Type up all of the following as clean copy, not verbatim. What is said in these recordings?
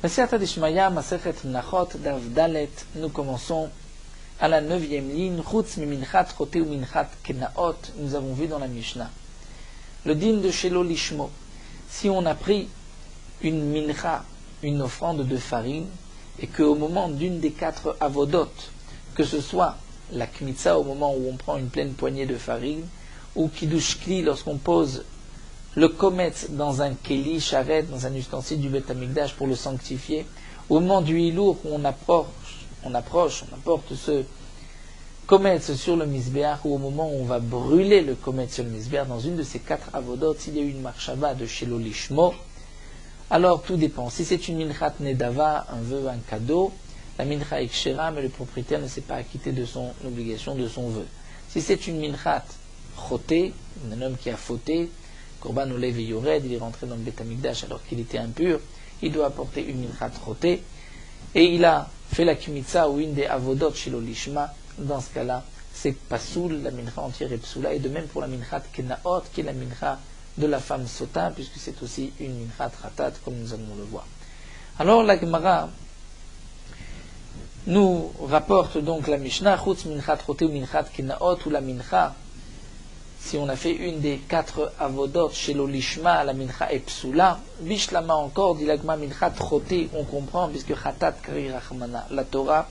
Masechet Dishmaya, Masechet Menachot, Daf Dalet, nous commençons à la 9e ligne, Chutz Minchat Choté ou Minchat Kenaot, nous avons vu dans la Mishnah. Le din de Shelo Lishmo, si on a pris une mincha, une offrande de farine, et qu'au moment d'une des 4 avodot, que ce soit la kmitza au moment où on prend une pleine poignée de farine, ou kiddush kli lorsqu'on pose le kometz dans un keli charet, dans un ustensile du Beth Amikdash pour le sanctifier, au moment du hilour où on apporte ce kometz sur le misbéach, ou au moment où on va brûler le kometz sur le misbéach, dans une de ces 4 avodot, s'il y a eu une marchaba de Shelo Lishmo, alors tout dépend. Si c'est une minchat nedava, un vœu, un cadeau, la mincha est kshera, mais le propriétaire ne s'est pas acquitté de son obligation, de son vœu. Si c'est une minchat choté, un homme qui a fauté, korban olev et yored, il est rentré dans le Beth Amikdash alors qu'il était impur, il doit apporter une minchat choté, et il a fait la kmitza ou une des avodot shelo lishma, dans ce cas-là, c'est pasoul, la mincha entière est psoula, et de même pour la minchat kenaot, qui est la mincha de la femme sota, puisque c'est aussi une minchat ratat, comme nous allons le voir. Alors la Gemara nous rapporte donc la Mishnah, Chutz minchat choté ou minchat kenaot, ou la mincha, si on a fait une des 4 avodot shelo lishma, la mincha est psoula, bishlama encore, dit la Gemara minchat choté, on comprend, puisque chatat kari rachmana, la Torah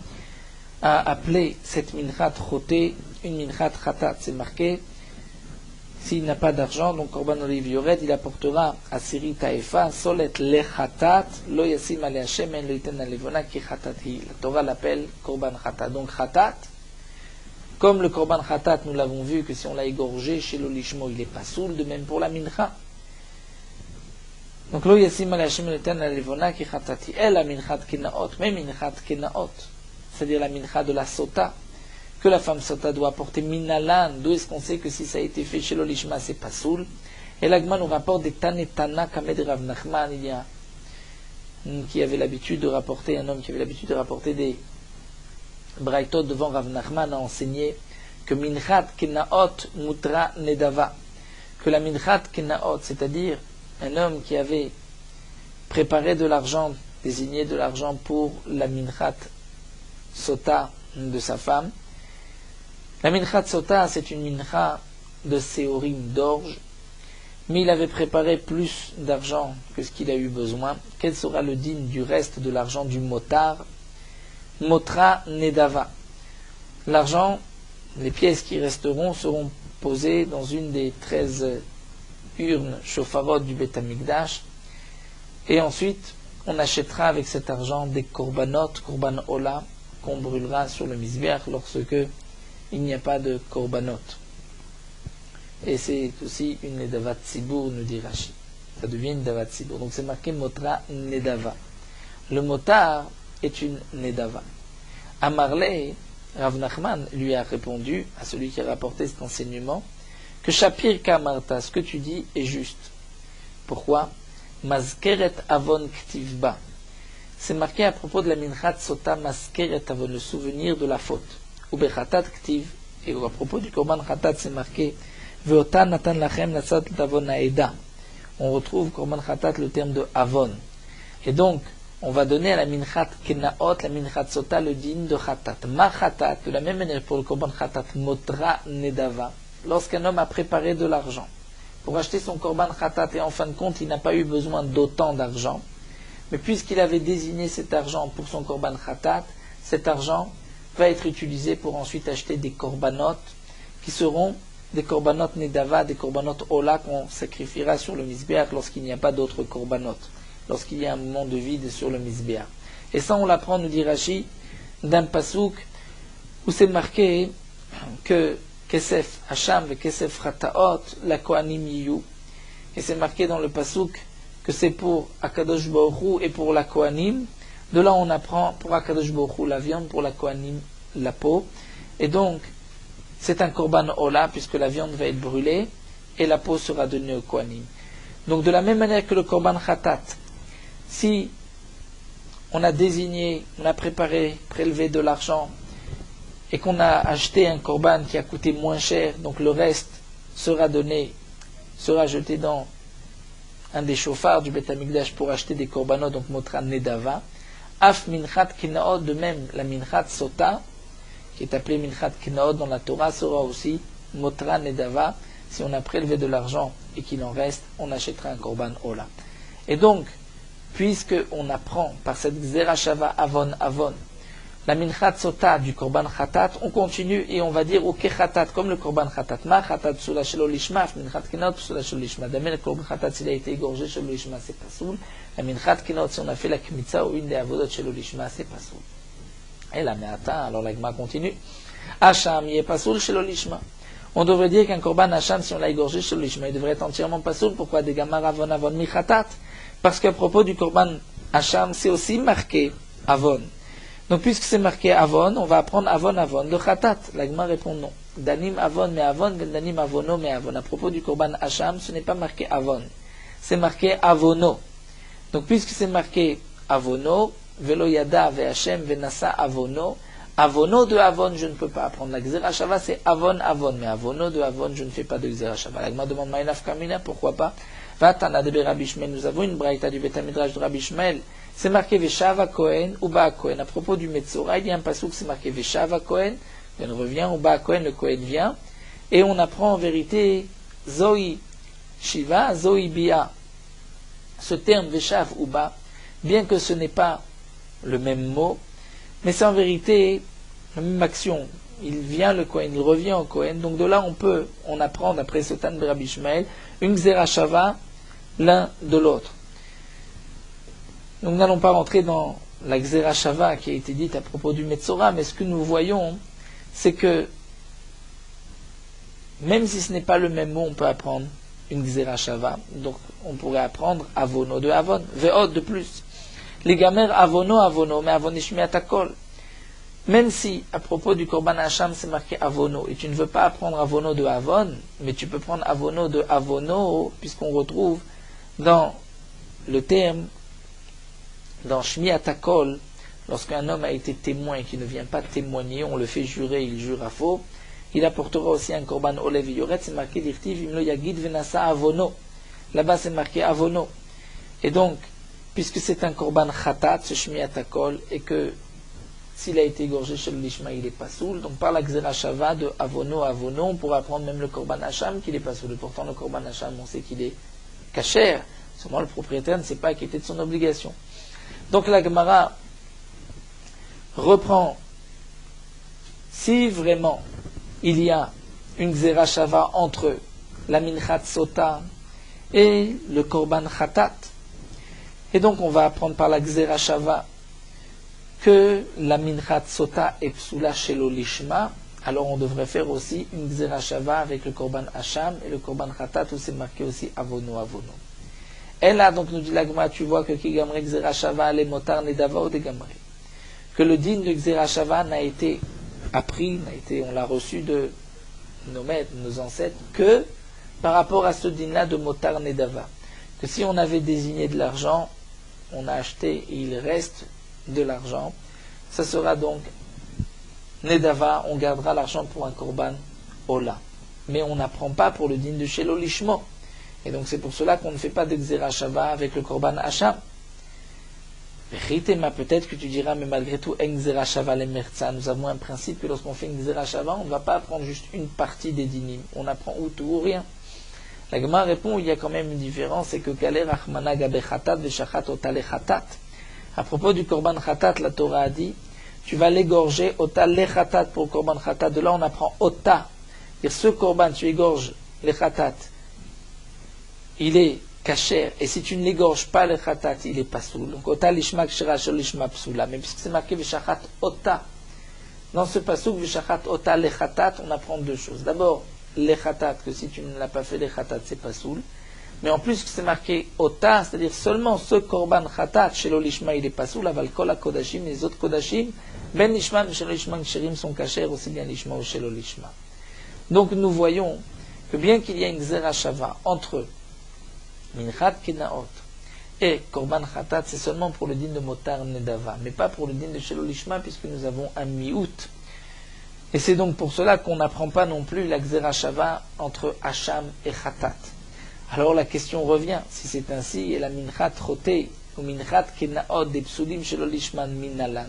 a appelé cette minchat choté une minchat chatat, c'est marqué. S'il n'a pas d'argent, donc korban oliv yored, il apportera à Siri taefa, solet le chatat, lo yasim ale Hashem, en lo yiten alevona ki chatat hi. La Torah l'appelle korban chatat. Donc chatat, comme le korban chatat, nous l'avons vu que si on l'a égorgé chez l'olishmo, il est pas soul, de même pour la mincha. Donc lo yasim ale Hashem, en lo yiten alevona ki chatat hi. Elle la minchat kenaot, mais minchat kenaot, c'est-à-dire la mincha de la sota, que la femme sota doit apporter minalan. D'où est-ce qu'on sait que si ça a été fait chez l'olishma, c'est pas soul? Et l'agma nous rapporte des tanetana kamed Rav Nachman. Il y a un homme qui avait l'habitude de rapporter des braïtot devant Rav Nachman, a enseigné que minchat kenaot mutra nedava, que la minchat kenaot, c'est-à-dire un homme qui avait préparé de l'argent, désigné de l'argent pour la minchat sota de sa femme. La minchat sota, c'est une mincha de séorim, d'orge, mais il avait préparé plus d'argent que ce qu'il a eu besoin. Quel sera le din du reste de l'argent du motar? Motra nedava. L'argent, les pièces qui resteront seront posées dans une des 13 urnes shofarot du Beth Amikdash, et ensuite on achètera avec cet argent des korbanot, korban ola, qu'on brûlera sur le misbeach lorsque il n'y a pas de korbanot. Et c'est aussi une nedava tzibur, nous dit Rashi. Ça devient une nedava tzibur. Donc c'est marqué motra nedava. Le motar est une nedava. Amarle, Rav Nachman lui a répondu, à celui qui a rapporté cet enseignement, que Shapir Kamarta, ce que tu dis est juste. Pourquoi? Mazkeret avon ktivba. C'est marqué à propos de la minchat sota mazkeret avon, le souvenir de la faute. Ou bechatat ktiv, et à propos du korban chatat, c'est marqué ve'ota natan lachem natsat avon haeda. On retrouve korban chatat le terme de avon. Et donc, on va donner à la minchat kenaot, la minchat sota, le din de chatat. Ma chatat, de la même manière pour le korban chatat, motra nedava. Lorsqu'un homme a préparé de l'argent pour acheter son korban chatat, et en fin de compte, il n'a pas eu besoin d'autant d'argent, mais puisqu'il avait désigné cet argent pour son korban chatat, cet argent va être utilisé pour ensuite acheter des korbanot qui seront des korbanot nedava, des korbanot ola qu'on sacrifiera sur le misbéach lorsqu'il n'y a pas d'autres korbanot, lorsqu'il y a un moment de vide sur le misbéach. Et ça on l'apprend, nous dit Rashi, d'un pasouk où c'est marqué que kesef hacham et kesef rataot la kohanim yiyu, et c'est marqué dans le pasouk que c'est pour Akadosh Baruch Hu et pour la kohanim. De là, on apprend pour Akadosh Baruch Hu la viande, pour la kohanim la peau. Et donc, c'est un korban ola, puisque la viande va être brûlée, et la peau sera donnée au kohanim. Donc, de la même manière que le korban chatat, si on a désigné, on a préparé, prélevé de l'argent, et qu'on a acheté un korban qui a coûté moins cher, donc le reste sera donné, sera jeté dans un des chauffards du Beth Amikdash pour acheter des korbanot, donc Motran Nedava. Af Minchat Kinaot, de même la Minchat Sota, qui est appelée Minchat Kinaot dans la Torah, sera aussi Motran Nedava. Si on a prélevé de l'argent et qu'il en reste, on achètera un korban Ola. Et donc, puisque on apprend par cette Xerashava Avon Avon, la Minchat Sota du korban Khatat, on continue et on va dire au Khatat, comme le korban Khatat. Ma Khatat Psula Shelo Lishma, Minchat Kinaot Psula Shelo Lishma. D'ailleurs, le korban Khatat, s'il a été égorgé Shelo Lishma, c'est pas soul. La Minchat Kinaot, si on a fait la Kmitza ou une des Avodot Shelo Lishma, c'est pas soul. Et la Meata, alors la Gma continue. Hacham, il est pas soul Shelo Lishma. On devrait dire qu'un korban Hacham, si on l'a égorgé Shelo Lishma, il devrait être entièrement pas soul. Pourquoi des Gamar Avon Avon Mi Khatat? Parce qu'à propos du korban Hacham, c'est aussi marqué Avon. Donc, puisque c'est marqué Avon, on va apprendre Avon Avon. Le Khatat, l'Agma répond non. Danim Avon mais Avon, Danim Avono mais Avon. À propos du korban Hacham, ce n'est pas marqué Avon. C'est marqué Avono. Donc, puisque c'est marqué Avono, Velo Yada Ve'Hashem Venasa Avono, Avono de Avon, je ne peux pas apprendre. La Xerashava, c'est Avon Avon. Mais Avono de Avon, je ne fais pas de Xerashava. L'Agma demande Maïnaf Kamina, pourquoi pas? Vatana de Rabbi Shmuel, nous avons une braïta du Beth Midrash de Rabbi Shmuel. C'est marqué Veshava Kohen ou Ba Kohen. À propos du Metzora, il y a un passouk, c'est marqué Veshava Kohen. Il revient, ou Ba Kohen, le Kohen vient. Et on apprend en vérité Zoï Shiva, Zoï Bia. Ce terme Veshav ou Ba, bien que ce n'est pas le même mot, mais c'est en vérité la même action. Il vient le Kohen, il revient au Kohen. Donc de là, on apprend, d'après Sotan de Rabbi Shmuel, une Xerashava l'un de l'autre. Donc nous n'allons pas rentrer dans la Xerashava qui a été dite à propos du Metzora, mais ce que nous voyons, c'est que même si ce n'est pas le même mot, on peut apprendre une Xerashava. Donc on pourrait apprendre Avono de Avon, Ve'od de plus. Les gamères Avono, Avono, mais Avon Ishmi Atakol. Même si à propos du Korban Hacham c'est marqué Avono, et tu ne veux pas apprendre Avono de Avon, mais tu peux prendre Avono de Avono, puisqu'on retrouve dans le terme dans Shmi Atakol, lorsqu'un homme a été témoin et qui ne vient pas témoigner, on le fait jurer, il jure à faux, il apportera aussi un korban Olev Yoret, c'est marqué Dirtiv, Imlo Yagid Venasa Avono. Là-bas c'est marqué Avono. Et donc, puisque c'est un korban Khatat, ce Shmi Atakol, et que s'il a été égorgé chez le Lishma, il est pas soul, donc par la Xerashava de Avono Avono, on pourra apprendre même le korban Hacham qu'il est pas soul. Et pourtant le korban Hacham, on sait qu'il est kasher, seulement le propriétaire ne sait pas acquitter de son obligation. Donc la Gemara reprend, si vraiment il y a une Xerashava entre la Minchat Sota et le Korban Khatat, et donc on va apprendre par la Xerashava que la Minchat Sota est Psula Shelo Lishma, alors on devrait faire aussi une Xerashava avec le Korban Hacham et le Korban Khatat où c'est marqué aussi Avono Avono. Et là, donc, nous dit l'Agma, tu vois que qui gamre Xerashava, les motards Nedava ou des gamre. Que le din de Xerashava n'a été appris, on l'a reçu de nos maîtres, nos ancêtres, que par rapport à ce din-là de motar Nedava. Que si on avait désigné de l'argent, on a acheté et il reste de l'argent, ça sera donc Nedava, on gardera l'argent pour un korban Ola. Mais on n'apprend pas pour le din de Shelo Lishmo. Et donc c'est pour cela qu'on ne fait pas de Xerashava avec le Korban Hacham. Peut-être que tu diras, mais malgré tout, en Xerashava le Merza, nous avons un principe que lorsqu'on fait une Xerashava, on ne va pas apprendre juste une partie des dinim. On apprend ou tout ou rien. La Gemara répond, il y a quand même une différence, c'est que Kaler Achmana Gabe Khatat Veshachat Otale Khatat. À propos du Korban Khatat, la Torah a dit, tu vas l'égorger Otale Khatat pour le Korban Khatat. De là on apprend Ota. C'est-à-dire ce Korban, tu égorges les Khatat. Il est kasher, et si tu ne l'égorges pas le khatat, il est pas soul. Donc, ota lishma kshera shel lishma psula. Mais puisque c'est marqué veshachat ota, dans ce passouk veshachat ota le khatat, on apprend deux choses. D'abord, le khatat, que si tu ne l'as pas fait le khatat, c'est pas soul. Mais en plus que c'est marqué ota, c'est-à-dire seulement ce korban khatat, shel lishma, il est pas soul, aval kol kodashim, les autres kodashim, ben lishma, shel lishma ksherim sont kasher, aussi bien lishma ou shel lishma. Donc, nous voyons que bien qu'il y ait une Xerashava entre Minchat Kenaot et Korban Khatat, c'est seulement pour le din de Motar Nedava, mais pas pour le din de Shelo Lishma, puisque nous avons un miout. Et c'est donc pour cela qu'on n'apprend pas non plus la Xerashava entre Hacham et Khatat. Alors la question revient, si c'est ainsi, et la minchat choté, ou minchat kenaot des psulim shelo lishman minalan.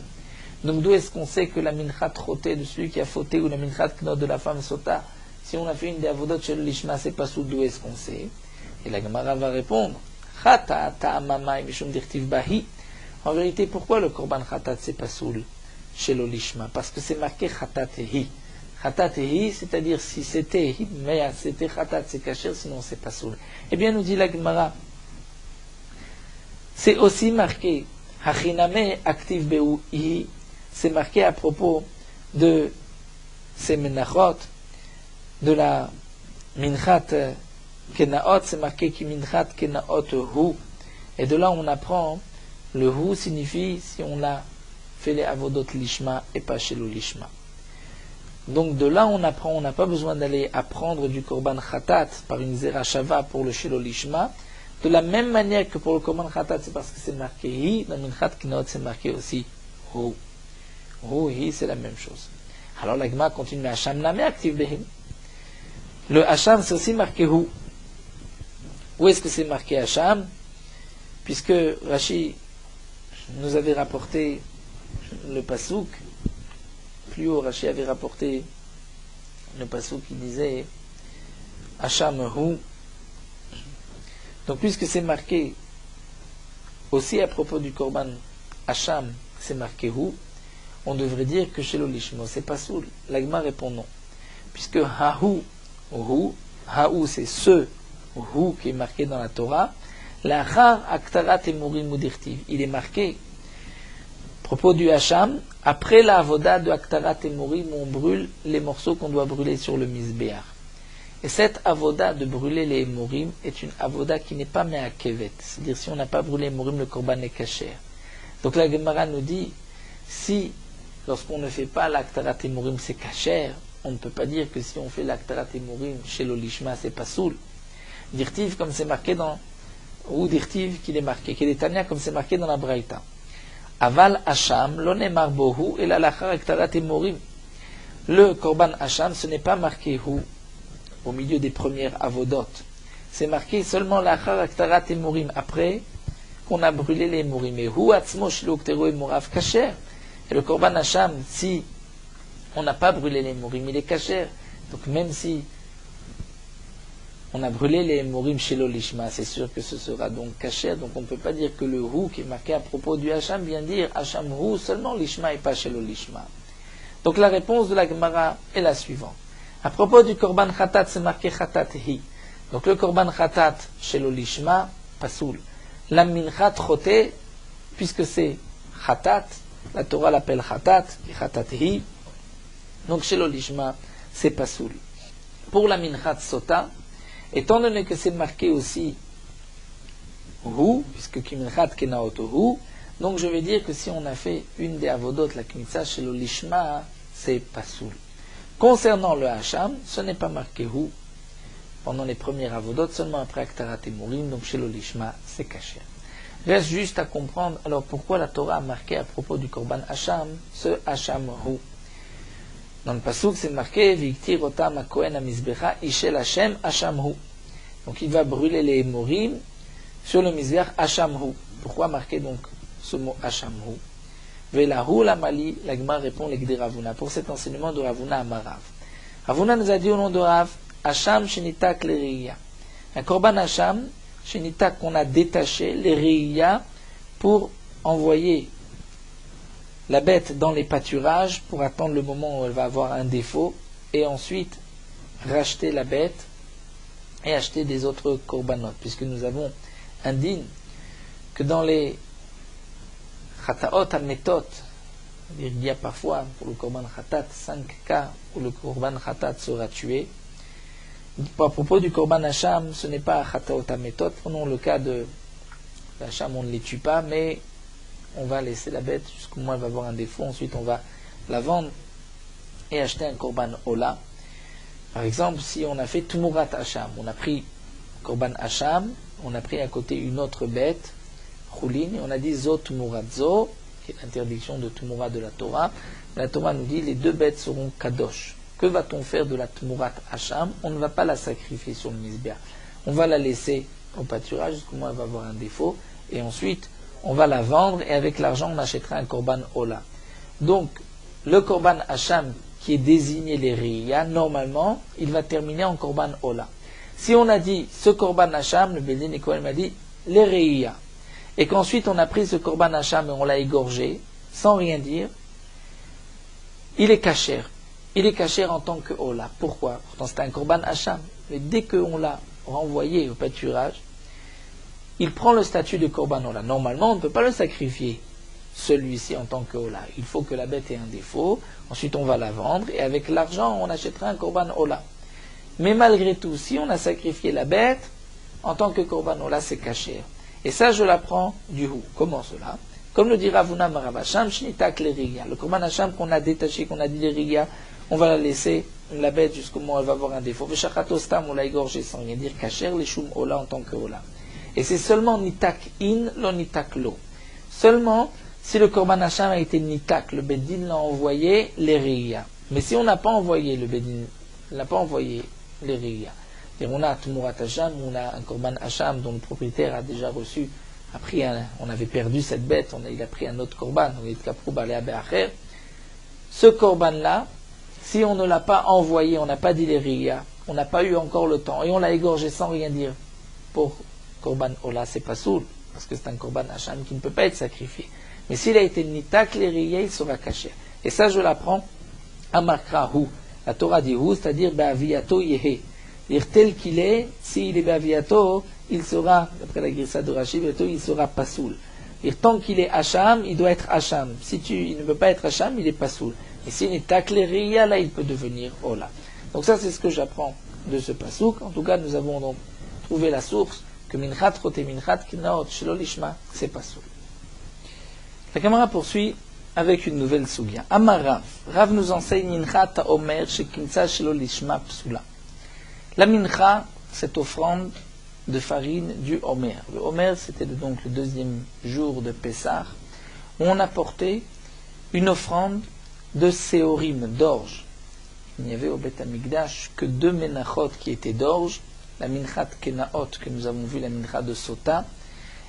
Donc d'où est-ce qu'on sait que la minchat choté de celui qui a fauté, ou la minchat kenaot de la femme sota, si on a fait une des avodot shelo lishma, c'est pas sous d'où est-ce qu'on sait? Et la Gemara va répondre, chata ta'amamai mishum dirtiv bahi. En vérité, pourquoi le korban khatat c'est pas soul chez l'olishma? Parce que c'est marqué khatat hi. Khatat hi, c'est-à-dire si c'était hi, mais c'était khatat, c'est kasher, sinon c'est pas soul. Eh bien, nous dit la Gemara, c'est aussi marqué hachiname active beu hi. C'est marqué à propos de ces menachot, de la minchat kenaot, c'est marqué ki minchat kenaot hu. Et de là, on apprend. Le hu signifie si on a fait les avodot lishma et pas chez le lishma. Donc de là on apprend, on n'a pas besoin d'aller apprendre du korban khatat par une zera shava pour le shelo lishma. De la même manière que pour le korban khatat, c'est parce que c'est marqué hi, dans minchat kinot c'est marqué aussi hu. Hu, hi, c'est la même chose. Alors la Gemara continue, mais Hacham name active behim. Le Hacham c'est aussi marqué hu. Où est-ce que c'est marqué Hacham? Puisque Rashi nous avait rapporté le pasouk, plus haut Rashi avait rapporté le pasouk qui disait Hacham hu. Donc puisque c'est marqué aussi à propos du korban Hacham, c'est marqué hu, on devrait dire que chez l'olishmo c'est pas soul. L'agma répond non, puisque hahu, hu, hahu c'est ce hu qui est marqué dans la Torah. L'achar aktarat emurim udirtiv. Il est marqué, à propos du Hacham, après la avoda de aktarat emurim, on brûle les morceaux qu'on doit brûler sur le misbéach. Et cette avoda de brûler les emurim est une avoda qui n'est pas me'akevet. C'est-à-dire, si on n'a pas brûlé emurim, le korban est kasher. Donc la Gemara nous dit, si, lorsqu'on ne fait pas l'aktarat emurim, c'est kasher, on ne peut pas dire que si on fait l'aktarat emurim chez l'olishma, c'est pas soul. Dirtiv, comme c'est marqué dans ou dirtiv qu'il est marqué, qu'il est tania comme c'est marqué dans la Braïta. Aval Hacham, l'onemar bohu, et la lachar aktarat emurim. Le korban Hacham, ce n'est pas marqué hu, au milieu des premières avodot. C'est marqué seulement lachar aktarat emurim, après qu'on a brûlé les emurim. Et hu atzmo shelo uktero emurav kasher. Et le korban Hacham, si on n'a pas brûlé les emurim, il est kasher. Donc même si on a brûlé les emurim chez l'olishma, c'est sûr que ce sera donc kasher. Donc on ne peut pas dire que le hu qui est marqué à propos du Hacham vient dire Hacham hu seulement l'ishma et pas chez l'olishma. Donc la réponse de la Gemara est la suivante. À propos du korban khatat, c'est marqué khatat hi. Donc le korban khatat chez l'olishma, pasoul. La minchat choté, puisque c'est khatat, la Torah l'appelle khatat, et khatat hi. Donc chez l'olishma, c'est pasoul. Pour la minchat sota, étant donné que c'est marqué aussi hu, puisque kiminchat kenaoto hu, donc je vais dire que si on a fait une des avodot, la kmitza chez le lishma, c'est pasoul. Concernant le hacham, ce n'est pas marqué hu pendant les premières avodot, seulement après aktarat emurim, donc chez le lishma, c'est caché. Reste juste à comprendre alors pourquoi la Torah a marqué à propos du korban hacham, ce hacham hu. Dans le pasuk, c'est marqué Viktir otam akohen amizbecha ishel Hashem Hashamhu. Donc il va brûler les emurim sur le misbech Hashamhu. Pourquoi marquer donc ce mot Hashamhu? Velahu lamali, la Gemara répond l'Egdi Ravuna. Pour cet enseignement de Ravuna à Marav. Ravuna nous a dit au nom de Rav Hacham shenitak l'eriya. Un korban Hacham shenitak qu'on a détaché l'eriya pour envoyer la bête dans les pâturages pour attendre le moment où elle va avoir un défaut et ensuite racheter la bête et acheter des autres korbanot, puisque nous avons indiqué que dans les chataot ametot, il y a parfois pour le korban chatat 5 cas où le korban chatat sera tué. À propos du korban hacham, ce n'est pas chataot ametot. Prenons le cas de l'hacham, on ne les tue pas, mais on va laisser la bête jusqu'au moment où elle va avoir un défaut. Ensuite, on va la vendre et acheter un korban ola. Par exemple, si on a fait tumurat hacham, on a pris korban hacham, on a pris à côté une autre bête, choulin, et on a dit zo tumurat zo, qui est l'interdiction de tumurat de la Torah. La Torah nous dit les deux bêtes seront kadosh. Que va-t-on faire de la tumurat hacham? On ne va pas la sacrifier sur le misbéach. on va la laisser au pâturage jusqu'au moment où elle va avoir un défaut, et ensuite on va la vendre, et avec l'argent on achètera un korban ola. Donc le korban hacham qui est désigné les riya, normalement il va terminer en korban ola. Si on a dit ce korban hacham, le Bédin et Kohen m'a dit les riya, et qu'ensuite on a pris ce korban hacham et on l'a égorgé sans rien dire, il est kasher. Il est kasher en tant que ola. Pourquoi? Pourtant c'est un korban hacham. Mais dès qu'on l'a renvoyé au pâturage, il prend le statut de korban ola. Normalement, on ne peut pas le sacrifier, celui-ci en tant que ola. Il faut que la bête ait un défaut, ensuite on va la vendre, et avec l'argent, on achètera un korban ola. Mais malgré tout, si on a sacrifié la bête, en tant que korban ola, c'est kasher. Et ça, je l'apprends du hou. Comment cela? Comme le dit Ravuna Maravasham, Shnitak les riya. Le korban hacham qu'on a détaché, qu'on a dit les riya, on va la laisser, la bête, jusqu'au moment où elle va avoir un défaut. Veshachato-stam, on l'a égorgé sans rien dire, kasher, les shum ola en tant que ola. Et c'est seulement nitak in, lo nitak lo. Seulement, si le korban hacham a été nitak, le bedin l'a envoyé, les riya. Mais si on n'a pas envoyé, le bedin n'a pas envoyé les riya. On a tumurat hacham, on a un korban hacham dont le propriétaire a déjà reçu, on avait perdu cette bête, il a pris un autre korban, on est kaprou balé acher. Ce korban-là, si on ne l'a pas envoyé, on n'a pas dit les riya, on n'a pas eu encore le temps, et on l'a égorgé sans rien dire, pour korban ola, c'est pas soul, parce que c'est un korban hacham qui ne peut pas être sacrifié. Mais s'il a été nitak les riya, il sera caché. Et ça, je l'apprends à Markra hu. La Torah dit hu, c'est-à-dire be'aviyato yehe. C'est-à-dire tel qu'il est, s'il est be'aviyato, il sera, d'après la Grissa de Rashi, il sera pasoul. Tant qu'il est hacham, il doit être hacham. Si il ne peut pas être hacham, il est pasoul. Et s'il est takleria, là, il peut devenir ola. Donc ça, c'est ce que j'apprends de ce pasouk. En tout cas, nous avons donc trouvé la source que minchat chote minchat kinaot shelo lishma, c'est pasoul. La caméra poursuit avec une nouvelle sougya. Amar Rav. Rav nous enseigne minchat omer shekinsa shelo lishma psula. La mincha, cette offrande de farine du Homer. Le Homer, c'était donc le deuxième jour de Pessah, où on apportait une offrande de séorim, d'orge. Il n'y avait au Beth Amikdash que 2 menachot qui étaient d'orge, la minchat kenaot, que nous avons vu, la minchat de Sota,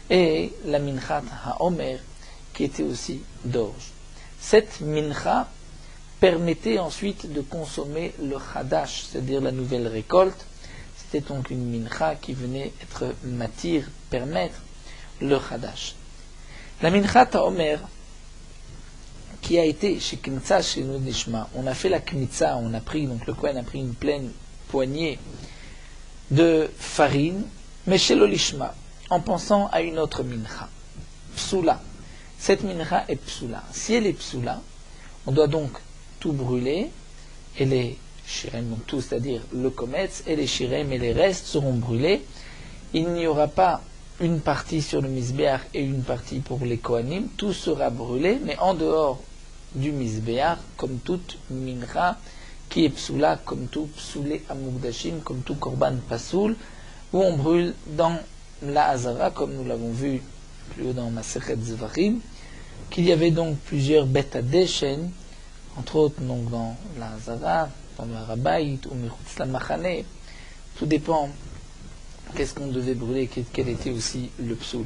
et la minchat ha-Homer, qui était aussi d'orge. Cette mincha permettait ensuite de consommer le chadash, c'est-à-dire la nouvelle récolte. C'était donc une mincha qui venait être matir, permettre le chadash. La mincha ta'omer, qui a été chez Kmitza, chez nous Nishma, on a fait la Kmitza, on a pris, donc le Kohen a pris une pleine poignée de farine, mais chez l'Olishma, en pensant à une autre mincha, psula. Cette mincha est psula. Si elle est psula, on doit donc tout brûler, et les shirem, donc tout, c'est-à-dire le kometz, et les shirem et les restes seront brûlés. Il n'y aura pas une partie sur le misbéach et une partie pour les kohanim, tout sera brûlé, mais en dehors du misbéach, comme toute mincha qui est psula, comme tout psoulé amugdashim, comme tout korban pasoul, où on brûle dans la hazara, comme nous l'avons vu plus haut dans Masechet Zvachim, qu'il y avait donc plusieurs bêtes à deshen, entre autres donc dans la hazara, dans le Harabait ou Mechutz la Machane, tout dépend qu'est-ce qu'on devait brûler, quel était aussi le psoul.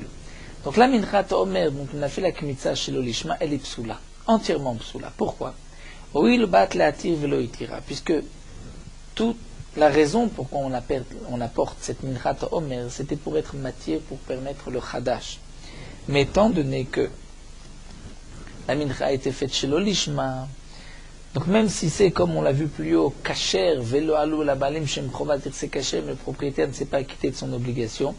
Donc la minchat omer, donc on a fait la kmitza chez l'olishma, elle est psoula, entièrement psoula. Pourquoi? Oui, le bat l'atir velo itira, puisque toute la raison pourquoi on apporte cette minchat omer, c'était pour être matière, pour permettre le chadash. Mais étant donné que la mincha a été faite chez l'olishma, donc même si c'est, comme on l'a vu plus haut, kasher, velo alou la balim shem chovat, c'est kasher, mais le propriétaire ne s'est pas acquitté de son obligation.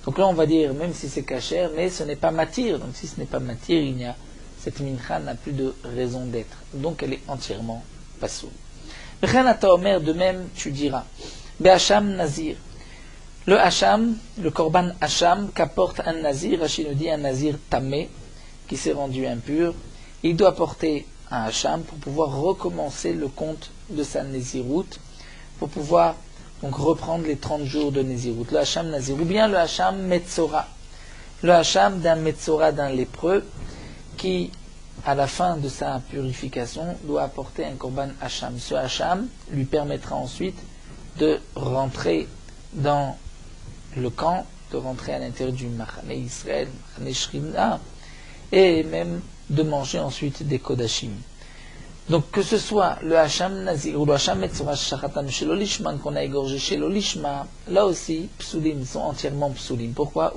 Donc là on va dire, même si c'est kasher, mais ce n'est pas matir. Donc si ce n'est pas matir, cette mincha n'a plus de raison d'être. Donc elle est entièrement pasoul. De même, tu diras, Be'acham nazir. Le hacham, le korban hacham, qu'apporte un nazir, Rachid nous dit un nazir tamé, qui s'est rendu impur, il doit porter un hacham pour pouvoir recommencer le compte de sa néziroute, pour pouvoir donc reprendre les 30 jours de néziroute. Le hacham nazir, ou bien le hacham metzora. Le hacham d'un metzora, d'un lépreux, qui, à la fin de sa purification, doit apporter un korban hacham. Ce hacham lui permettra ensuite de rentrer dans le camp, de rentrer à l'intérieur du Machane Israël, Machane Shrina, et même de manger ensuite des Kodashim. Donc que ce soit le Hacham Nazir ou le Hacham Metzora Shachatan chez l'Olishman qu'on a égorgé chez l'Olishma, là aussi, Psulim sont entièrement Psulim. Pourquoi?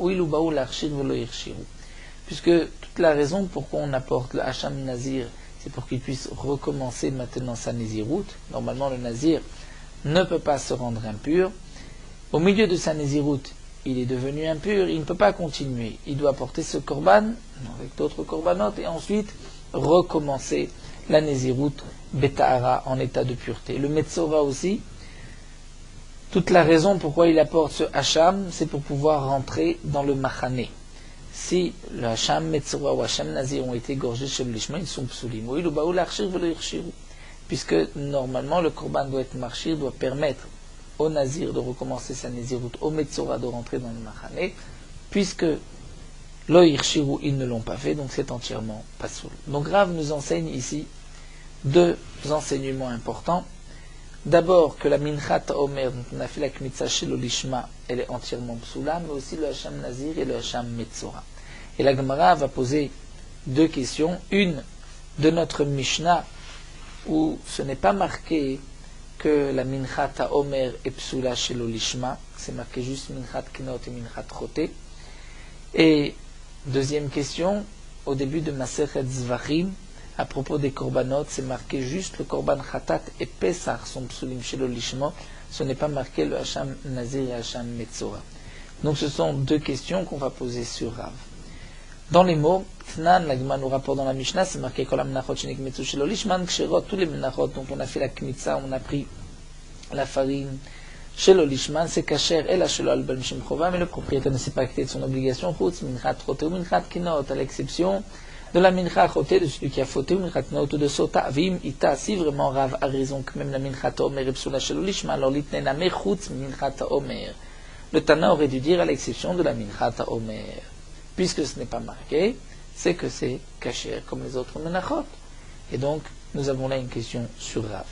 Puisque toute la raison pourquoi on apporte le Hacham Nazir, c'est pour qu'il puisse recommencer maintenant sa Nézirout. Normalement, le Nazir ne peut pas se rendre impur. Au milieu de sa Nézirout, il est devenu impur, il ne peut pas continuer. Il doit porter ce korban avec d'autres korbanotes et ensuite recommencer la Nézirout Betahara en état de pureté. Le Metzora aussi, toute la raison pourquoi il apporte ce Hacham, c'est pour pouvoir rentrer dans le Machane. Si le Hacham Metzora ou Hacham Nazir ont été égorgés chez le Lishma, ils sont psulim. Puisque normalement le korban doit être marchir, doit permettre au Nazir de recommencer sa Nézirout, au Metzora de rentrer dans le Machane, puisque Lo Yirshiru, ils ne l'ont pas fait, donc c'est entièrement pasoul. Donc Rav nous enseigne ici deux enseignements importants. D'abord que la Minchat Omer, dont on a fait la Kmitza chez l'Olishma, elle est entièrement psoula, mais aussi le Hacham Nazir et le Hacham Metzora. Et la Gemara va poser deux questions. Une de notre Mishnah, où ce n'est pas marqué que la Minchat Omer est psoula chez l'Olishma, c'est marqué juste Minchat Kinot et Minchat Choté. Et deuxième question, au début de Masechet Zvachim, à propos des korbanot, c'est marqué juste le korban Khatat et Pesach sont psulim chez l'Olishma, ce n'est pas marqué le Hacham Nazir et le Hacham Metzora. Donc ce sont deux questions qu'on va poser sur Rav. Dans les mots, Tnan, la Gemara nous rapporte dans la Mishnah, c'est marqué Kol ha-menachot shenikmetzu chez l'Olishman, Kshirot, tous les menachot, donc on a fait la Kmitza, on a pris la farine chez l'Olishman, c'est Kacher et la Shelo al Bal Mishim Chova, mais le propriétaire ne s'est pas acquitté de son obligation, Chutz, Minchat Choté ou Minchat Kinot, à l'exception de la Mincha Choté, de celui qui a fauté, ou Minchat Kinot ou de Sota, Vim Ita, si vraiment Rav a raison que même la Minchat Omer est psula chez l'Olishman, alors l'itnena me Chutz Minchat Omer. Le Tana aurait dû dire à l'exception de la Minchat Omer. Puisque ce n'est pas marqué, c'est que c'est caché comme les autres menachot. Et donc, nous avons là une question sur Rav.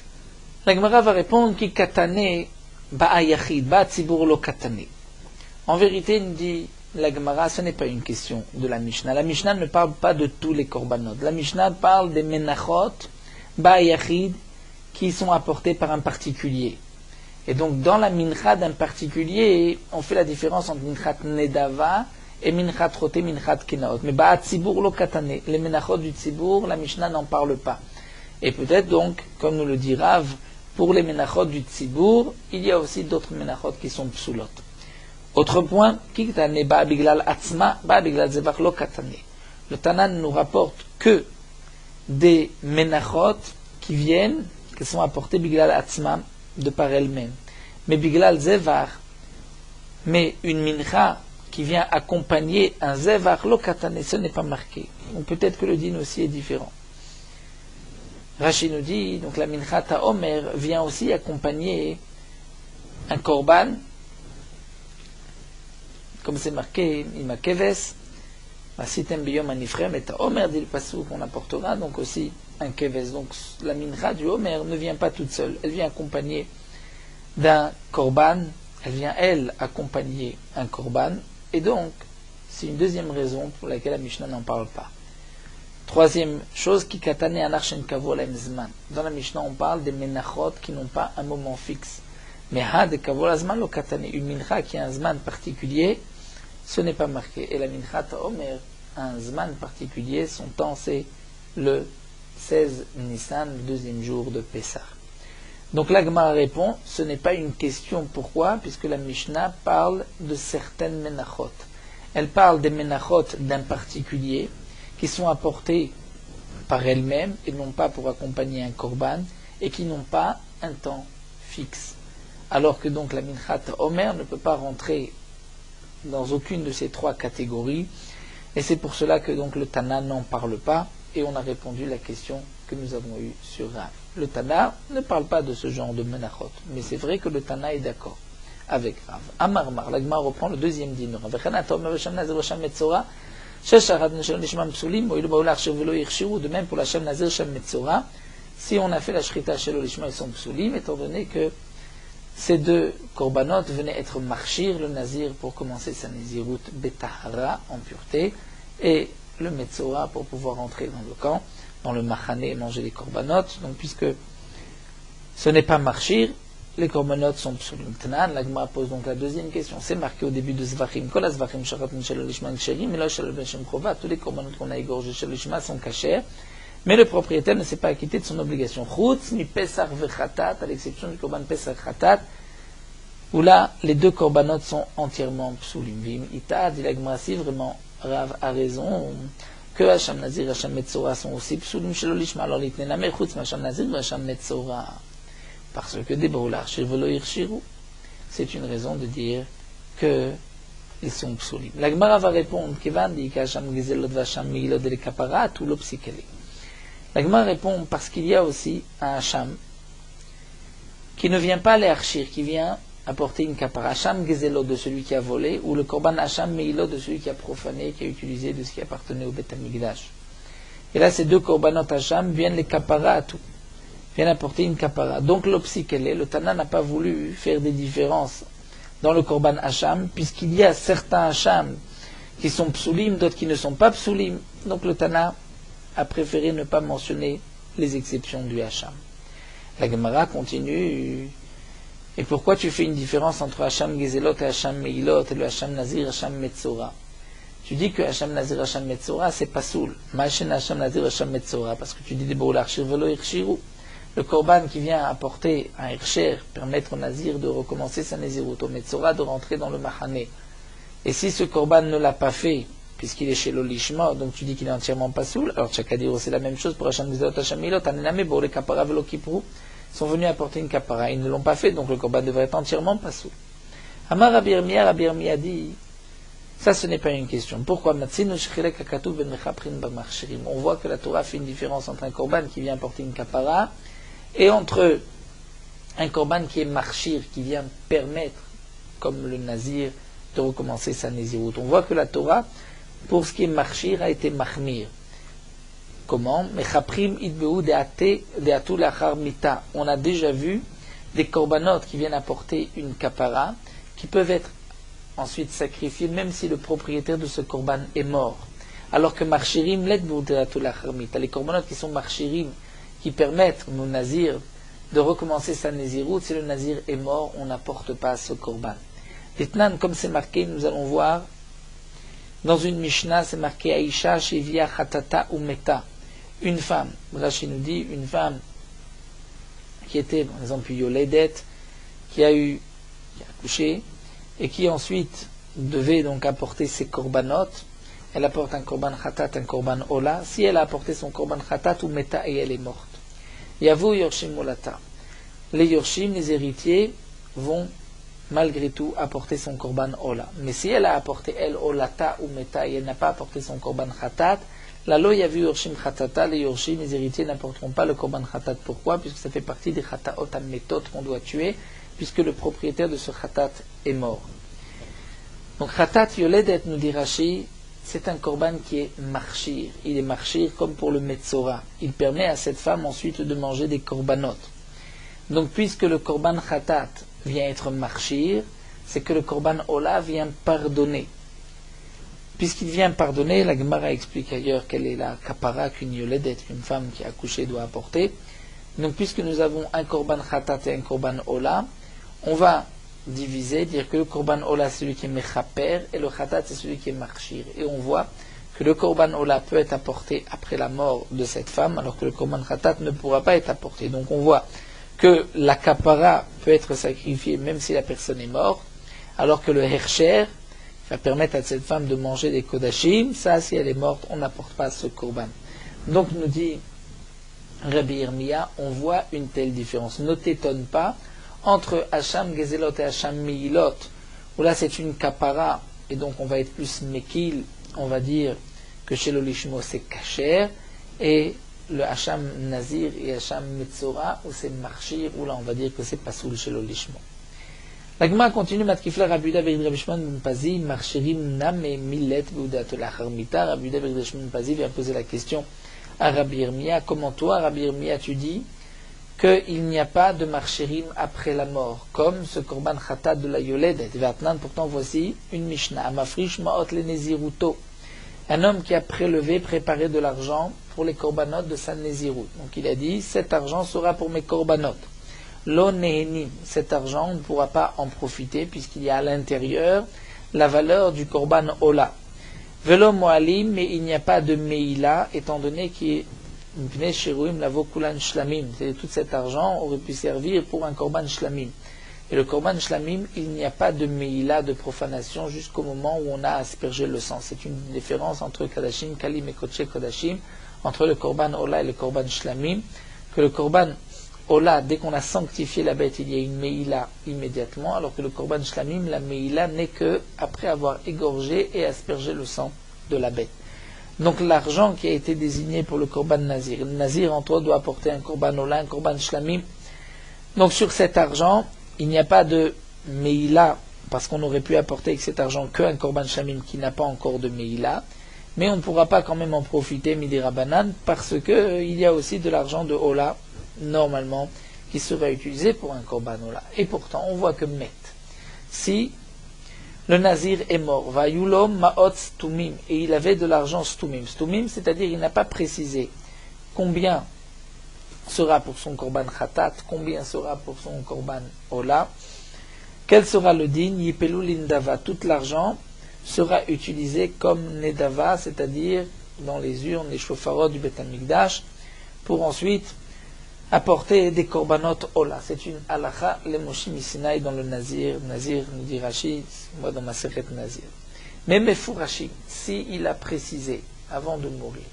La Gemara va répondre qui katane ba'a yachid, ba'a tzibur lo katane. En vérité, nous dit la Gemara, ce n'est pas une question de la Mishnah. La Mishnah ne parle pas de tous les korbanot. La Mishnah parle des menachot ba'a yachid qui sont apportés par un particulier. Et donc, dans la mincha d'un particulier, on fait la différence entre minchat nedava et minchat choté, minchat kenaot. Mais ba'a tzibur lo katane, les menachot du tzibur, la Mishnah n'en parle pas. Et peut-être donc, comme nous le dit Rav, pour les menachot du tzibur, il y a aussi d'autres menachot qui sont psulot. Autre point, ki katane ba'a biglal atzma, ba'a biglal zevach lo katane. Le Tana ne nous rapporte que des menachot qui viennent, qui sont apportés biglal atzma, de par elle-même. Mais biglal zevach, mais une mincha qui vient accompagner un zevach lo katane, ce n'est pas marqué. Donc peut-être que le din aussi est différent. Rashi nous dit, donc la minchat Omer vient aussi accompagner un korban, comme c'est marqué, ima keves, asitem biyom anifrem, et Omer dit le pasuk, on apportera donc aussi un keves. Donc la mincha du Omer ne vient pas toute seule, elle vient accompagner d'un korban, elle vient elle accompagner un korban, et donc c'est une deuxième raison pour laquelle la Mishnah n'en parle pas. Troisième chose, qui katane anarchen kavo la zman. Dans la Mishnah, on parle des menachot qui n'ont pas un moment fixe. Mais ha de kavo la zman lo katane, une mincha qui a un zman particulier, ce n'est pas marqué. Et la mincha Omer a un zman particulier, son temps c'est le 16 Nissan, le deuxième jour de Pessah. Donc la Gemara répond, ce n'est pas une question. Pourquoi? Puisque la Mishnah parle de certaines menachot. Elle parle des menachot d'un particulier, qui sont apportés par elles-mêmes et non pas pour accompagner un korban et qui n'ont pas un temps fixe. Alors que donc la minchat Omer ne peut pas rentrer dans aucune de ces trois catégories et c'est pour cela que donc le Tana n'en parle pas et on a répondu à la question que nous avons eue sur Rav. Le Tana ne parle pas de ce genre de menachot, mais c'est vrai que le Tana est d'accord avec Rav. Amarmar, la Gemara reprend le deuxième din. De même pour la Shem Nazir Shem Metzora, si on a fait la Shrita chez l'Olishma, ils sont psulim, étant donné que ces deux korbanot venaient être marchir, le nazir pour commencer sa nazirout betahara, en pureté, et le metzora pour pouvoir entrer dans le camp, dans le machane et manger les korbanot. Donc puisque ce n'est pas marchir, les korbanot sont psulim tnan. La Gemara pose donc la deuxième question. C'est marqué au début de Zvachim, kol ha-zvachim sharatim shel lishma ksherim, mais lo shel beshem chova. Tous les korbanot qu'on a égorgés shel lishma sont kashers, mais le propriétaire ne s'est pas acquitté de son obligation. Chutz mi pesach vechatat, à l'exception du korban pesach chatat, où là, les deux korbanot sont entièrement psulim. Vim ita, dit la Gemara, si vraiment Rav a raison, que Hacham Nazir et Hacham Metzora sont aussi psulim shel lishma, alors l'itnename chutz ma Hacham Nazir et Hacham Metzora. Parce que des broulards chez Velo Hirshiru, c'est une raison de dire qu'ils sont psulim. La Gemara va répondre, Kevan dit qu'Hacham Gizelot v'Hacham Migilot de l'Ekaparat ou l'Opsikele. La Gemara répond parce qu'il y a aussi un Hacham qui ne vient pas les Archir, qui vient apporter une kapara. Hacham Gezelot de celui qui a volé, ou le Korban Hacham Meilot de celui qui a profané, qui a utilisé de ce qui appartenait au Beth Amikdash. Et là, ces deux Korbanot Hacham viennent les kapara à tout. Viennent apporter une kapara. Donc l'opsikele, le Tana n'a pas voulu faire des différences dans le Korban Hacham, puisqu'il y a certains Hacham qui sont psulim, d'autres qui ne sont pas psulim. Donc le Tana a préféré ne pas mentionner les exceptions du Hacham. La Gemara continue. Et pourquoi tu fais une différence entre Hacham Gezelot et Hacham Meilot et le Hacham Nazir, Hacham Metzora? Tu dis que Hacham Nazir, Hacham Metzora, c'est pas soul. Ma'ashen Hacham Nazir, Hacham Metzora, parce que tu dis des broulards shir velo hirshiru. Le korban qui vient apporter un hirsher, permettre au Nazir de recommencer sa nazirut, au Metzora de rentrer dans le Machane. Et si ce korban ne l'a pas fait, puisqu'il est chez l'Olishma, donc tu dis qu'il est entièrement pas soul, alors Tchakadiro, c'est la même chose pour Hacham Gezelot, Hacham Meilot, Anename, Boré Kapara, Velo Kipru, sont venus apporter une kapara. Ils ne l'ont pas fait, donc le korban devrait être entièrement pas soul. Amar Rabbi Yirmiyah dit, ça ce n'est pas une question. Pourquoi? On voit que la Torah fait une différence entre un korban qui vient apporter une kapara et entre un korban qui est marchir, qui vient permettre, comme le nazir, de recommencer sa nazirut. On voit que la Torah, pour ce qui est marchir, a été mahmir. Comment? On a déjà vu des korbanot qui viennent apporter une kapara, qui peuvent être ensuite sacrifiés, même si le propriétaire de ce korban est mort. Alors que marchirim, les korbanot qui sont marchirim, qui permettent au nazir de recommencer sa nazirut, si le nazir est mort, on n'apporte pas ce korban. Maintenant, comme c'est marqué, nous allons voir, dans une Mishnah, c'est marqué Aisha, Shevia, Chatata ou Meta. Une femme, Rashi nous dit, une femme qui était, par exemple, Yoledet, qui a accouché, et qui ensuite devait donc apporter ses korbanot. Elle apporte un korban khatat, un korban ola. Si elle a apporté son korban khatat ou meta et elle est morte. Yavu yorshim olata. Les yorshim, les héritiers, vont malgré tout apporter son korban ola. Mais si elle a apporté elle olata ou meta et elle n'a pas apporté son korban khatat, la lo yavu yorshim khatata, les yorshim, les héritiers n'apporteront pas le korban khatat. Pourquoi? Puisque ça fait partie des khataot ametot qu'on doit tuer, puisque le propriétaire de ce khatat est mort. Donc khatat yoledet, nous dit Rashi, c'est un korban qui est marchir. Il est marchir comme pour le metzora. Il permet à cette femme ensuite de manger des korbanot. Donc puisque le korban khatat vient être marchir, c'est que le korban ola vient pardonner. Puisqu'il vient pardonner, la Gemara explique ailleurs quelle est la kapara qu'une yoledet, une femme qui a accouché, doit apporter. Donc puisque nous avons un korban khatat et un korban ola, on va diviser, dire que le korban ola c'est celui qui est mechaper et le khatat c'est celui qui est marchir. Et on voit que le korban ola peut être apporté après la mort de cette femme, alors que le korban khatat ne pourra pas être apporté. Donc on voit que la kapara peut être sacrifiée même si la personne est morte, alors que le hersher va permettre à cette femme de manger des kodashim. Ça, si elle est morte, on n'apporte pas ce korban. Donc nous dit Rabbi Yirmiyah, on voit une telle différence. Ne t'étonne pas entre Hacham Gezelot et Hacham Meilot, où là c'est une kapara, et donc on va être plus mekil, on va dire que chez l'Olishmo c'est kasher, et le Hacham Nazir et Hacham Metzora, où c'est marchir, où là on va dire que c'est pasoul chez l'Olishmo. La Gemara continue, Matkifla Rabuda Berid Rabishman Ben Pazi, Marchirim Nam et Millet Boudat Lacharmita. Rabuda Berid Rabishman Ben Pazi vient poser la question à Rabbi Yirmiyah, comment toi, Rabbi Yirmiyah, tu dis qu'il n'y a pas de marchérim après la mort, comme ce korban khatat de la yoledet. Pourtant, voici une Mishnah. Amafrish ma'ot le neziruto. Un homme qui a préparé de l'argent pour les korbanot de sa nézirut. Donc il a dit, cet argent sera pour mes korbanot. Lo nehenim, cet argent, on ne pourra pas en profiter puisqu'il y a à l'intérieur la valeur du korban ola. Velo moalim, mais il n'y a pas de meila, étant donné qu'il est tout cet argent aurait pu servir pour un korban shlamim. Et le korban shlamim, il n'y a pas de meila, de profanation, jusqu'au moment où on a aspergé le sang. C'est une différence entre kadashim, kalim et kodesh kodashim, entre le korban ola et le korban shlamim, que le korban ola, dès qu'on a sanctifié la bête, il y a une meila immédiatement, alors que le korban shlamim, la meila n'est que après avoir égorgé et aspergé le sang de la bête. Donc l'argent qui a été désigné pour le korban nazir, le nazir entre autres doit apporter un korban ola, un korban shlamim. Donc sur cet argent, il n'y a pas de meila, parce qu'on aurait pu apporter avec cet argent qu'un korban shlamim qui n'a pas encore de meila, mais on ne pourra pas quand même en profiter midi rabanan, parce que il y a aussi de l'argent de ola, normalement, qui serait utilisé pour un korban ola. Et pourtant, on voit que met. Si le nazir est mort, vayulom ma'ot stumim, et il avait de l'argent stumim. Stumim, c'est-à-dire il n'a pas précisé combien sera pour son korban khatat, combien sera pour son korban ola. Quel sera le din? Yipelu lindava. Tout l'argent sera utilisé comme nedava, c'est-à-dire dans les urnes, les shofarot du Beth Amikdash, pour ensuite apporter des korbanot ola. C'est une halacha le Moshe Misinaï dans le Nazir. Nazir, nous dit Rashi, moi dans ma secrète Nazir. Mais Mefourachim, s'il a précisé avant de mourir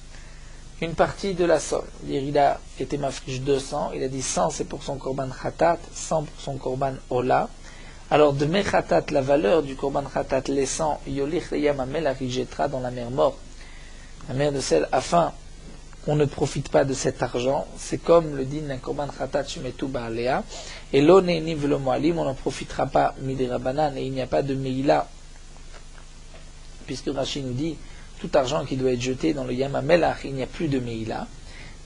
une partie de la somme, il a été mafriche 200, il a dit 100 c'est pour son korban khatat, 100 pour son korban ola. Alors de mechatat, la valeur du korban khatat, les 100, yolich leyam amel jettera dans la mer morte, la mer de sel, afin on ne profite pas de cet argent. C'est comme le din d'un korban khatat shemetu ba'alea. Et lo ne'eni velo moalim, on n'en profitera pas midi rabanan, et il n'y a pas de meila, puisque Rashi nous dit tout argent qui doit être jeté dans le yam hamelach, il n'y a plus de meila.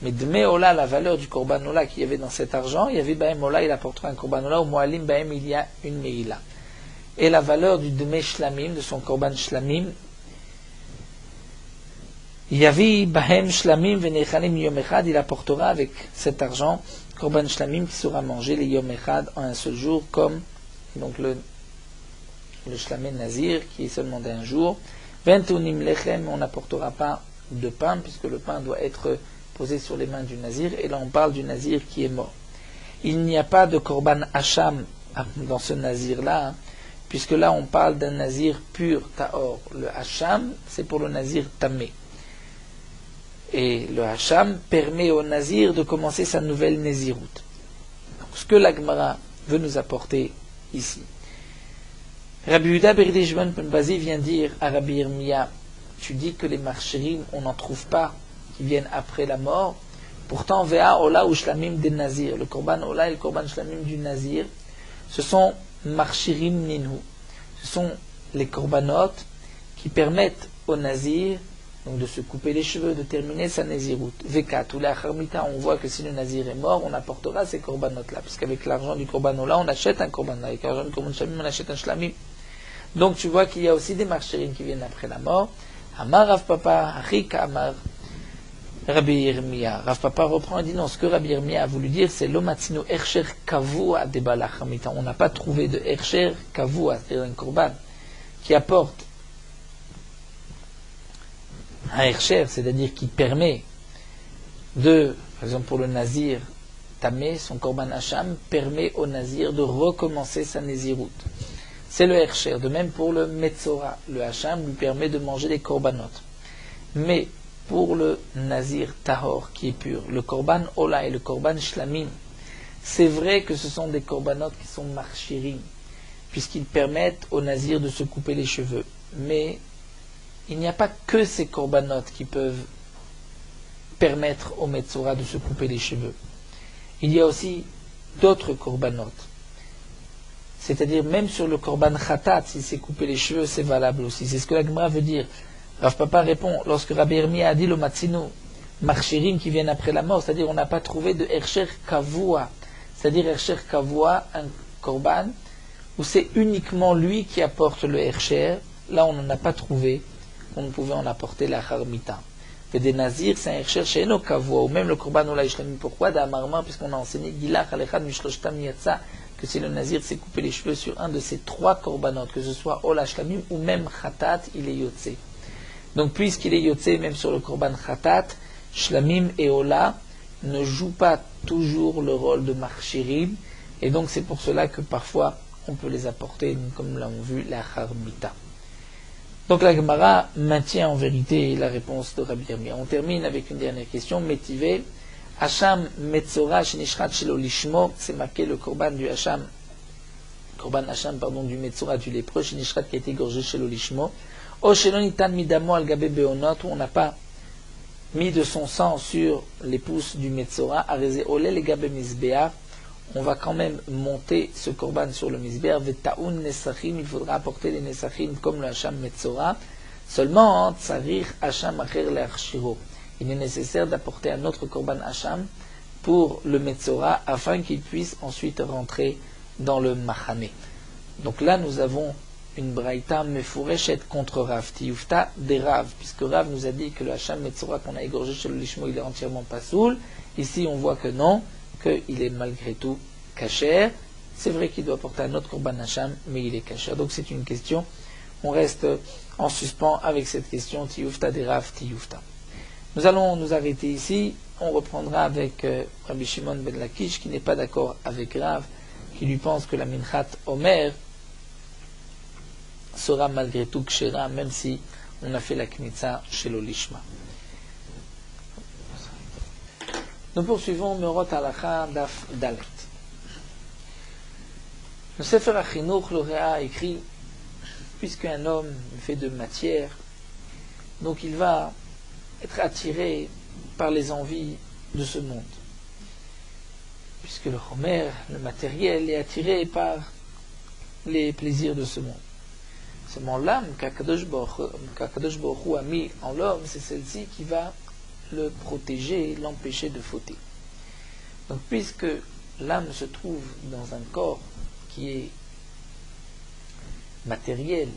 Mais de meola, la valeur du korban ola qu'il y avait dans cet argent, il y avait baem ola, il apportera un korban ola, au moalim baem il y a une meila. Et la valeur du deme shlamim, de son korban shlamim, Yavi bahem shlamim venechanim yom echad, il apportera avec cet argent korban shlamim qui sera mangé les yom echad en un seul jour, comme donc le shlamim nazir qui est seulement d'un jour. Ventunim lechem, on n'apportera pas de pain puisque le pain doit être posé sur les mains du nazir, et là on parle du nazir qui est mort. Il n'y a pas de korban hacham dans ce nazir là, puisque là on parle d'un nazir pur taor. Le hacham c'est pour le nazir tamé. Et le hacham permet au nazir de commencer sa nouvelle nézirut. Donc, ce que la Gemara veut nous apporter ici. Rabbi Yehuda Berdei Shimon ben Bazi vient dire à Rabbi Yirmiyah, tu dis que les marchérim, on n'en trouve pas, qui viennent après la mort. Pourtant, Vea Ola ou Shlamim des Nazir, le korban Ola et le korban Shlamim du Nazir, ce sont marchérim ninhu. Ce sont les korbanot qui permettent au Nazir donc de se couper les cheveux, de terminer sa nézirut. Vekat ou la charmita, on voit que si le nazir est mort, on apportera ces korbanot-là, puisqu'avec l'argent du korban-là, on achète un korban, avec l'argent du korban shlamim, on achète un shlamim. Donc tu vois qu'il y a aussi des marchérim qui viennent après la mort. Amar Rav Papa, Achika Amar Rabbi Yirmiyah. Rav Papa reprend et dit non, ce que Rabbi Yirmiyah a voulu dire, c'est l'omatzino ercher kavua deba la charmita. On n'a pas trouvé de ercher kavua, c'est-à-dire un korban qui apporte un ercher, c'est-à-dire qui permet de, par exemple pour le nazir tamé, son korban hacham permet au nazir de recommencer sa nézirut. C'est le ercher. De même pour le metzora, le hacham lui permet de manger des korbanot. Mais pour le nazir tahor qui est pur, le korban ola et le korban shlamim, c'est vrai que ce sont des korbanot qui sont marchirim, puisqu'ils permettent au nazir de se couper les cheveux. Mais il n'y a pas que ces korbanot qui peuvent permettre au Metzora de se couper les cheveux. Il y a aussi d'autres korbanot. C'est-à-dire, même sur le korban khatat, s'il s'est coupé les cheveux, c'est valable aussi. C'est ce que la Gemara veut dire. Rav Papa répond, lorsque Rabbi Yirmiyah a dit le matzinu, marchirim qui viennent après la mort, c'est-à-dire on n'a pas trouvé de Hersher Kavua, c'est-à-dire Hersher Kavua, un korban, où c'est uniquement lui qui apporte le Hersher, là on n'en a pas trouvé, on ne pouvait en apporter la Harmita. Et des Nazirs, c'est un Hersher Sheino Kavua, ou même le korban Ola Ishlami. Pourquoi d'Amarma, puisqu'on a enseigné Gilach Alechad Mishloshtam Yatsa, que si le Nazir s'est coupé les cheveux sur un de ces 3 korbanot, que ce soit Ola Shlamim ou même Khatat, il est Yotze. Donc puisqu'il est Yotze, même sur le korban Khatat, Shlamim et Ola ne jouent pas toujours le rôle de Marchirim, et donc c'est pour cela que parfois on peut les apporter, comme l'avons vu, la Harmita. Donc la Gemara maintient en vérité la réponse de Rabbi Yirmiyah. On termine avec une dernière question, Métivé. Hacham Metzora Shenishrat Shelo Lishmo, c'est marqué le korban du Hacham, du Metzora, du lépreux, Shenishrat qui a été égorgé Shelo Lishmo. O Shelo Nitan Midamo Al Gabe Beonot, où on n'a pas mis de son sang sur les pouces du Metzora, Areze Ole le Gabe Mizbeach, on va quand même monter ce korban sur le Mizbeach, Vetaun Nesachim, il faudra apporter les Nesachim comme le Hacham Metzora, seulement, Tsarir Hacham Acher le Arshiro. Il est nécessaire d'apporter un autre korban Hacham pour le Metzora afin qu'il puisse ensuite rentrer dans le Machane. Donc là, nous avons une braïta mefureshet contre Rav, tiyufta des Rav, puisque Rav nous a dit que le Hacham Metzora qu'on a égorgé chez le Lishmo, il est entièrement pas soul. Ici, on voit que non, qu'il est malgré tout kasher. C'est vrai qu'il doit porter un autre korban Hacham, mais il est kasher. Donc c'est une question, on reste en suspens avec cette question, tiyufta des Rav, tiyufta. Nous allons nous arrêter ici. On reprendra avec Rabbi Shimon ben Lakish, qui n'est pas d'accord avec Rav, qui lui pense que la Minchat Omer sera malgré tout kshera, même si on a fait la knitza chez l'Olishma. Nous poursuivons Meorot Halacha Daf Dalet. Le Sefer HaChinuch, l'Oréa, a écrit, puisqu'un homme fait de matière, donc il va être attiré par les envies de ce monde. Puisque le Homer, le matériel, est attiré par les plaisirs de ce monde. Seulement l'âme qu'Akadosh Baruch Hu a mis en l'homme, c'est celle-ci qui va le protéger, l'empêcher de fauter. Donc puisque l'âme se trouve dans un corps qui est matériel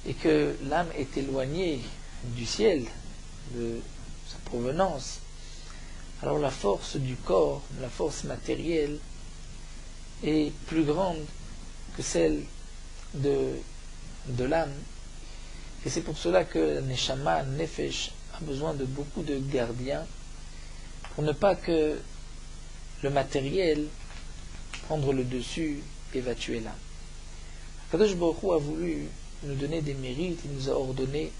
et que l'âme est éloignée du ciel, de sa provenance, alors la force du corps, la force matérielle, est plus grande que celle de l'âme. Et c'est pour cela que la Neshama, Nefesh, a besoin de beaucoup de gardiens pour ne pas que le matériel prendre le dessus et va tuer l'âme. Kadosh Baruch Hu a voulu nous donner des mérites, il nous a ordonné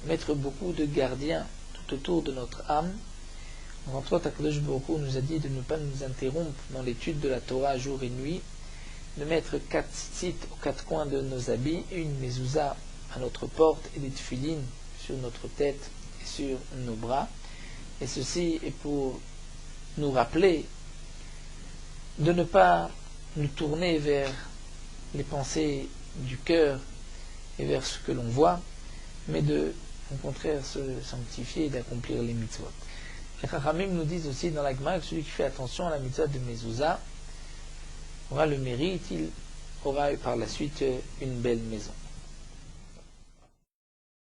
de mettre beaucoup de gardiens tout autour de notre âme. En rentrant, Kadosh Baruch Hu nous a dit de ne pas nous interrompre dans l'étude de la Torah jour et nuit, de mettre 4 sites aux 4 coins de nos habits, une mezouza à notre porte et des tefilines sur notre tête et sur nos bras. Et ceci est pour nous rappeler de ne pas nous tourner vers les pensées du cœur et vers ce que l'on voit, mais de, au contraire, se sanctifier et d'accomplir les mitzvot. Les Chachamim nous disent aussi dans la Gemara que celui qui fait attention à la mitzvah de mezouza aura le mérite, il aura par la suite une belle maison.